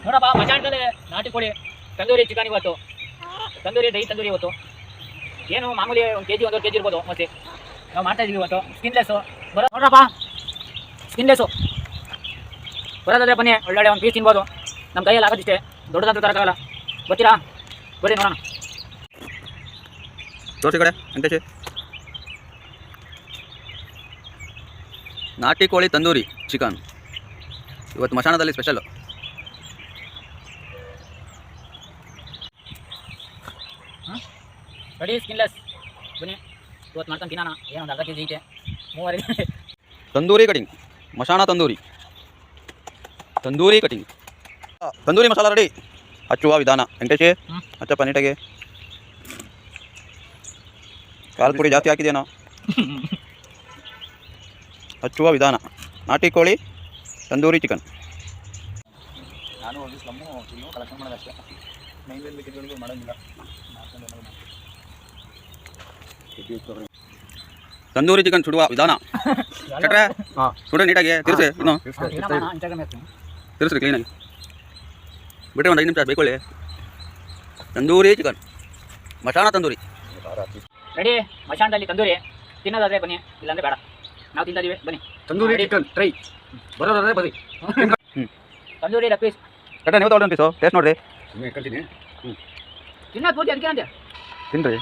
ನೋಡಪ್ಪ ಮಧ್ಯಾಹ್ನದಲ್ಲಿ ನಾಟಿ ಕೋಳಿ ತಂದೂರಿ ಚಿಕನ್ ಇವತ್ತು, ತಂದೂರಿ ದಹಿ ತಂದೂರಿ ಇವತ್ತು. ಏನು ಮಾಮೂಲಿ 1 kg 1.5 kg ಇರ್ಬೋದು ಮತ್ತೆ ನಾವು ಮಾಡ್ತಾ ಇದೀವಿ ಇವತ್ತು. ಸ್ಕಿನ್ಲೆಸ್ಸು ನೋಡ್ರಪ್ಪ, ಸ್ಕಿನ್ಲೆಸ್ಸು ಬರೋದಾದ್ರೆ ಬನ್ನಿ, ಒಳ್ಳೊಳ್ಳೆ ಒಂದು ಪೀಸ್ ತಿನ್ಬೋದು. ನಮ್ಮ ಕೈಯಲ್ಲಿ ಆಗೋದಿಷ್ಟೇ, ದೊಡ್ಡದಂತೂ ತರೋಕ್ಕಾಗಲ್ಲ. ಬರ್ತೀರಾ? ಬರ್ರಿ ನೋಡೋಣ. ತೋರಿಸಿ ಕಡೆ ವೆಂಕಟೇಶ್. ನಾಟಿ ಕೋಳಿ ತಂದೂರಿ ಚಿಕನ್ ಇವತ್ತು ಮಶಾಣದಲ್ಲಿ ಸ್ಪೆಷಲ್ಲು. ರೆಡಿ ಸ್ಕಿನ್ಲೆಸ್ ಬನ್ನಿ, ಇವತ್ತು ಮಾಡ್ಕೊಂಡು ತಿನ್ನೋಣ. ಏನೊಂದು ಅರ್ಧ kg ಐತೆ, 3 ತಂದೂರಿ ಕಟಿಂಗ್, ಮಶಾಣ ತಂದೂರಿ, ತಂದೂರಿ ಕಟಿಂಗ್, ತಂದೂರಿ ಮಸಾಲ ರೆಡಿ. ಹಚ್ಚುವ ವಿಧಾನ ವೆಂಕಟೇಶ್, ಹಚ್ಚಪ್ಪ ನೀಟಾಗಿ. ಕಾಲು ಪುಡಿ ಜಾಸ್ತಿ ಹಾಕಿದೇನೋ. ಹಚ್ಚುವ ವಿಧಾನ ನಾಟಿ ಕೋಳಿ ತಂದೂರಿ ಚಿಕನ್. ನಾನು ಒಂದು ಸ್ಲಮ್ಮು ತಿನ್ನು ಕಲೆಕ್ಷನ್ ಮಾಡೋದಷ್ಟೇ, ಮೈಂಡ್ ಬೇಕಿದ್ದವರಿಗೆ ಮಾಡೋಂಗಿಲ್ಲ. ತಂದೂರಿ ಚಿಕನ್ ಸುಡುವ ವಿಧಾನ ಚಟ್ರೆ ಸುಡ್ರಿ ನೀಟಾಗಿ. ತಿರ್ಸಿ ಇನ್ನು ತಿರ್ಸ್ರಿ ಕ್ಲೀನಾಗಿ. ಬಿಟ್ಟರೆ ಒಂದು 5 ನಿಮಿಷ ಬೇಕೊಳ್ಳಿ. ತಂದೂರಿ ಚಿಕನ್, ಮಶಾಣ ತಂದೂರಿ ರೆಡಿ. ಮಶಾಣದಲ್ಲಿ ತಂದೂರಿ ತಿನ್ನೋದಾದ್ರೆ ಬನ್ನಿ, ಇಲ್ಲಾಂದ್ರೆ ಬೇಡ. ನಾವು ತಿಂತಾ ಇದೀವಿ ಬನ್ನಿ. ತಂದೂರಿ ಚಿಕನ್ ಟ್ರೈ ಬರೋದಾದ್ರೆ ಬನ್ನಿ. ತಂದೂರಿ ಲೆಗ್ ಪೀಸ್ ಚಟ್ರೆ ನೀವು ತೊಗೊಂಡು ಪೀಸು ಟೇಸ್ಟ್ ನೋಡ್ರಿ. ಕಲ್ತೀನಿ ತಿನ್ನೋದು ಪೂರ್ತಿ ಅದಕ್ಕೆ ಅಂತೆ ತಿನ್ರಿ.